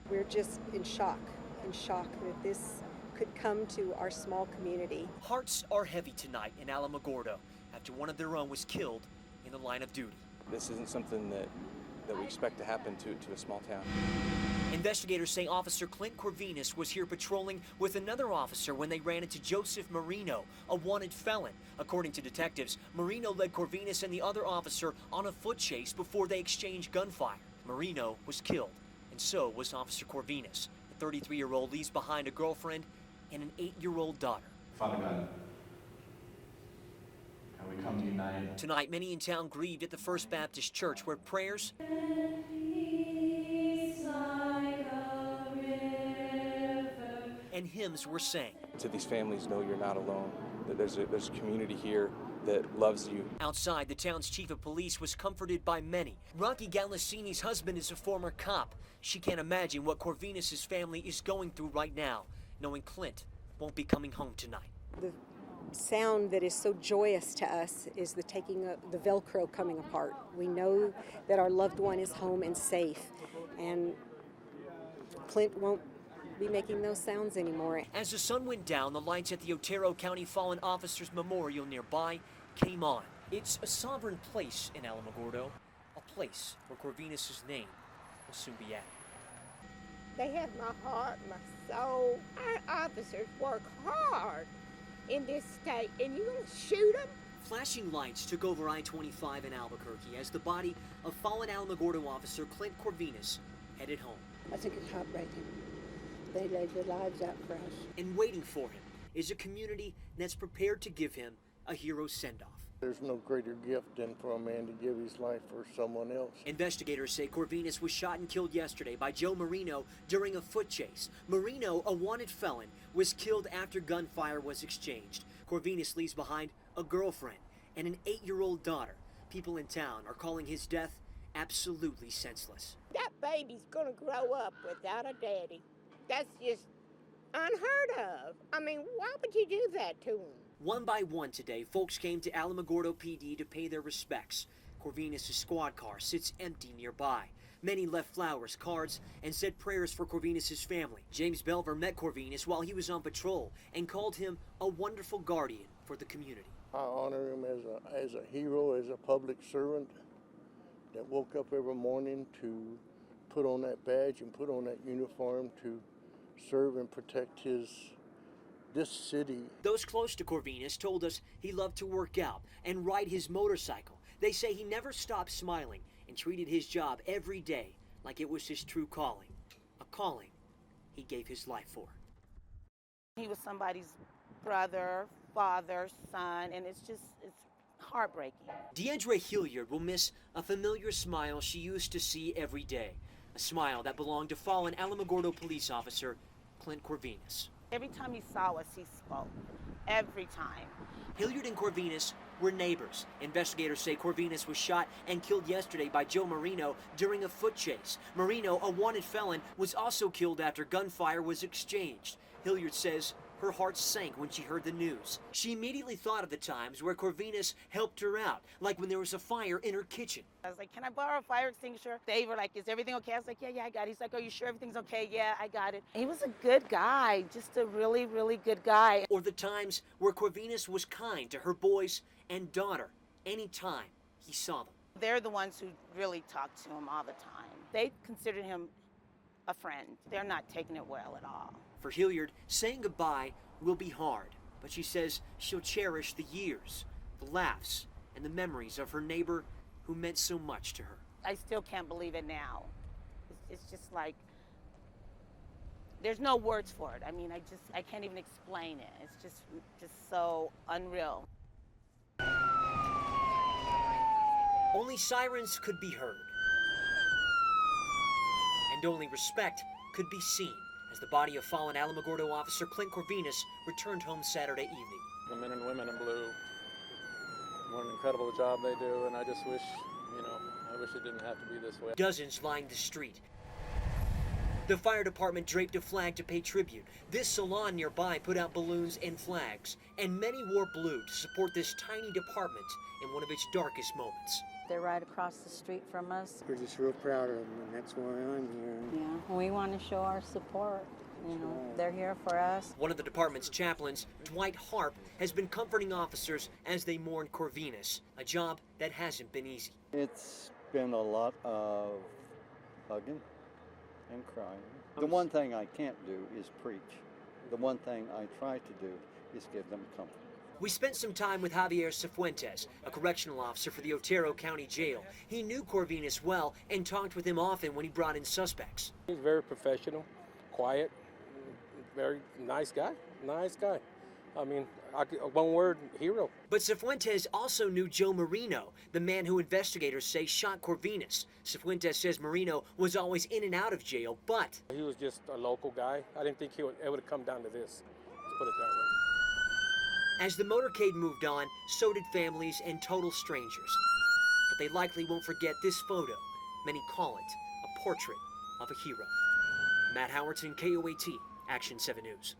We're just in shock that this could come to our small community. Hearts are heavy tonight in Alamogordo after one of their own was killed in the line of duty. This isn't something that we expect to happen to a small town. Investigators say Officer Clint Corvinus was here patrolling with another officer when they ran into Joseph Marino, a wanted felon. According to detectives, Marino led Corvinus and the other officer on a foot chase before they exchanged gunfire. Marino was killed, and so was Officer Corvinus. The 33-year-old leaves behind a girlfriend and an 8-year-old daughter. Father God, and we come to you tonight. Tonight, many in town grieved at the First Baptist Church, where prayers and hymns were sang. To these families, know you're not alone, that there's a community here that loves you. Outside, the town's chief of police was comforted by many. Rocky Galassini's husband is a former cop. She can't imagine what Corvinus' family is going through right now, knowing Clint won't be coming home tonight. The sound that is so joyous to us is the Velcro coming apart. We know that our loved one is home and safe, and Clint won't be making those sounds anymore. As the sun went down, the lights at the Otero County Fallen Officers Memorial nearby came on. It's a sovereign place in Alamogordo, a place where Corvinus' name will soon be added. They have my heart, my soul. Our officers work hard in this state, and you're going to shoot them? Flashing lights took over I-25 in Albuquerque as the body of fallen Alamogordo officer Clint Corvinus headed home. I think it's heartbreaking. They laid their lives out for us. And waiting for him is a community that's prepared to give him a hero send-off. There's no greater gift than for a man to give his life for someone else. Investigators say Corvinus was shot and killed yesterday by Joe Marino during a foot chase. Marino, a wanted felon, was killed after gunfire was exchanged. Corvinus leaves behind a girlfriend and an 8-year-old daughter. People in town are calling his death absolutely senseless. That baby's going to grow up without a daddy. That's just unheard of. I mean, why would you do that to him? One by one today, folks came to Alamogordo PD to pay their respects. Corvinus' squad car sits empty nearby. Many left flowers, cards, and said prayers for Corvinus' family. James Belver met Corvinus while he was on patrol and called him a wonderful guardian for the community. I honor him as a hero, as a public servant that woke up every morning to put on that badge and put on that uniform to serve and protect this city. Those close to Corvinus told us he loved to work out and ride his motorcycle. They say he never stopped smiling and treated his job every day like it was his true calling, a calling he gave his life for. He was somebody's brother, father, son, and it's heartbreaking. Deandre Hilliard will miss a familiar smile she used to see every day, a smile that belonged to fallen Alamogordo police officer Clint Corvinus. Every time he saw us, he spoke. Every time. Hilliard and Corvinus were neighbors. Investigators say Corvinus was shot and killed yesterday by Joe Marino during a foot chase. Marino, a wanted felon, was also killed after gunfire was exchanged. Hilliard says her heart sank when she heard the news. She immediately thought of the times where Corvinus helped her out, like when there was a fire in her kitchen. I was like, can I borrow a fire extinguisher? They were like, is everything okay? I was like, yeah, I got it. He's like, are you sure everything's okay? Yeah, I got it. He was a good guy, just a really, really good guy. Or the times where Corvinus was kind to her boys and daughter anytime he saw them. They're the ones who really talked to him all the time. They considered him a friend. They're not taking it well at all. For Hilliard, saying goodbye will be hard, but she says she'll cherish the years, the laughs, and the memories of her neighbor who meant so much to her. I still can't believe it now. It's just like, there's no words for it. I mean, I can't even explain it. It's just so unreal. Only sirens could be heard, and only respect could be seen as the body of fallen Alamogordo officer Clint Corvinus returned home Saturday evening. The men and women in blue, what an incredible job they do, and I just wish, I wish it didn't have to be this way. Dozens lined the street. The fire department draped a flag to pay tribute. This salon nearby put out balloons and flags, and many wore blue to support this tiny department in one of its darkest moments. They're right across the street from us. We're just real proud of them, and that's why I'm here. Yeah, we want to show our support. You know, they're here for us. One of the department's chaplains, Dwight Harp, has been comforting officers as they mourn Corvinus, a job that hasn't been easy. It's been a lot of hugging and crying. The one thing I can't do is preach. The one thing I try to do is give them comfort. We spent some time with Javier Cifuentes, a correctional officer for the Otero County Jail. He knew Corvinus well and talked with him often when he brought in suspects. He's very professional, quiet, very nice guy. Nice guy. I mean, one word, hero. But Cifuentes also knew Joe Marino, the man who investigators say shot Corvinus. Cifuentes says Marino was always in and out of jail, but he was just a local guy. I didn't think it would come down to this. Let's put it that way. as the motorcade moved on, so did families and total strangers. But they likely won't forget this photo. Many call it a portrait of a hero. Matt Howerton, KOAT, Action 7 News.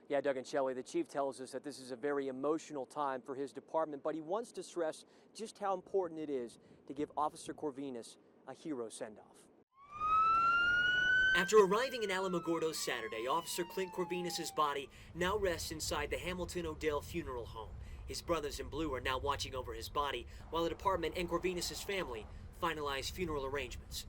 Yeah, Doug and Shelley, the chief tells us that this is a very emotional time for his department, but he wants to stress just how important it is to give Officer Corvinus a hero send-off. After arriving in Alamogordo Saturday, Officer Clint Corvinus' body now rests inside the Hamilton Odell Funeral Home. His brothers in blue are now watching over his body, while the department and Corvinus' family finalize funeral arrangements.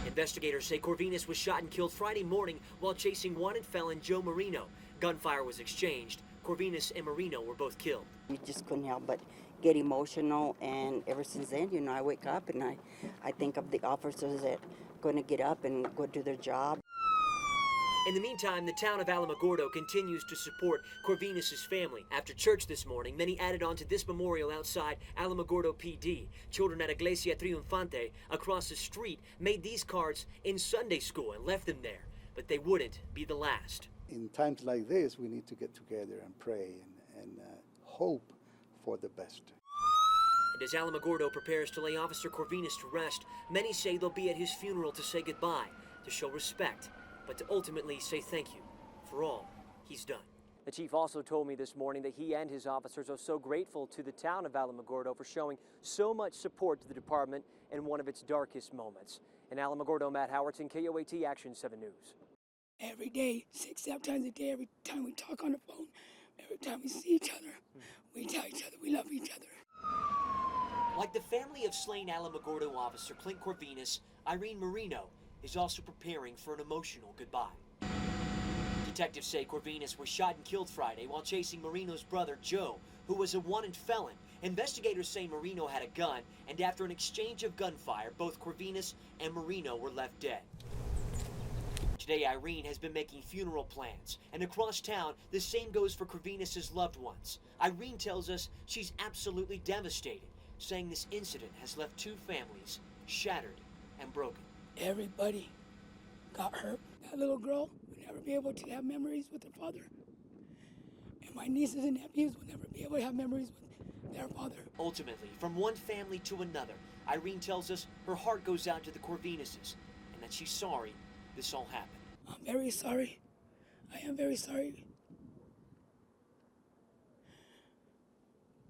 Investigators say Corvinus was shot and killed Friday morning while chasing wanted felon Joe Marino. Gunfire was exchanged. Corvinus and Marino were both killed. We just couldn't help but get emotional, and ever since then, you know, I wake up and I think of the officers that are going to get up and go do their job. In the meantime, the town of Alamogordo continues to support Corvinus' family. After church this morning, many added on to this memorial outside Alamogordo PD. Children at Iglesia Triunfante across the street made these cards in Sunday school and left them there, but they wouldn't be the last. In times like this, we need to get together and pray and hope for the best. And as Alamogordo prepares to lay Officer Corvinus to rest, many say they'll be at his funeral to say goodbye, to show respect, but to ultimately say thank you for all he's done. The chief also told me this morning that he and his officers are so grateful to the town of Alamogordo for showing so much support to the department in one of its darkest moments. In Alamogordo, Matt Howerton, KOAT Action 7 News. Every day, 6-7 times a day, every time we talk on the phone, every time we see each other, we tell each other we love each other. Like the family of slain Alamogordo officer Clint Corvinus, Irene Marino is also preparing for an emotional goodbye. Detectives say Corvinus was shot and killed Friday while chasing Marino's brother Joe, who was a wanted felon. Investigators say Marino had a gun, and after an exchange of gunfire, both Corvinus and Marino were left dead. Today, Irene has been making funeral plans, and across town, the same goes for Corvinus' loved ones. Irene tells us she's absolutely devastated, saying this incident has left two families shattered and broken. Everybody got hurt. That little girl would never be able to have memories with her father. And my nieces and nephews will never be able to have memories with their father. Ultimately, from one family to another, Irene tells us her heart goes out to the Corvinuses and that she's sorry this all happened. I'm very sorry. I am very sorry.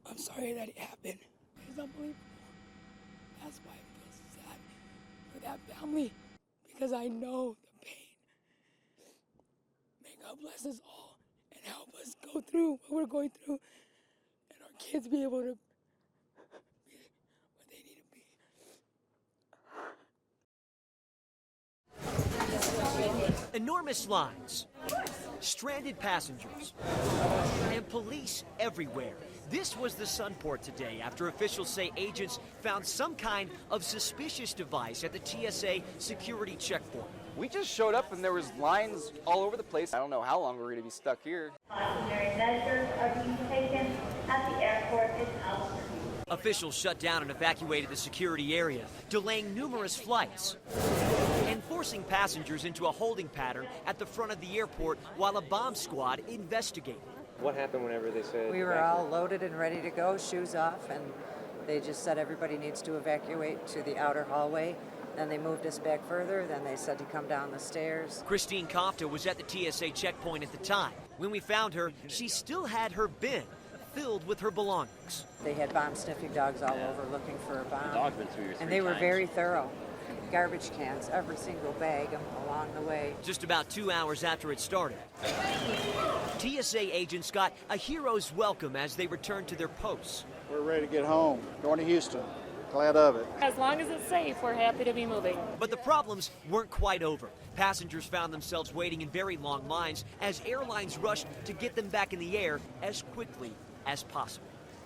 I'm sorry that it happened. It's unbelievable. That's why I feel sad for that family, because I know the pain. May God bless us all and help us go through what we're going through, and our kids be able to be what they need to be. Enormous lines, stranded passengers, and police everywhere. This was the Sunport today after officials say agents found some kind of suspicious device at the TSA security checkpoint. We just showed up and there was lines all over the place. I don't know how long we're going to be stuck here. Measures are being taken at the airport in Albuquerque. Officials shut down and evacuated the security area, delaying numerous flights and forcing passengers into a holding pattern at the front of the airport while a bomb squad investigated. What happened whenever they said... We were all loaded and ready to go, shoes off, and they just said everybody needs to evacuate to the outer hallway. Then they moved us back further, then they said to come down the stairs. Christine Kofta was at the TSA checkpoint at the time. When we found her, she still had her bin filled with her belongings. They had bomb sniffing dogs all over looking for a bomb. The dog's been through here 3 and they were times. very thorough. Garbage cans, every single bag along the way. Just about 2 hours after it started, TSA agents got a hero's welcome as they returned to their posts. We're ready to get home, going to Houston. Glad of it. As long as it's safe, we're happy to be moving. But the problems weren't quite over. Passengers found themselves waiting in very long lines as airlines rushed to get them back in the air as quickly as possible.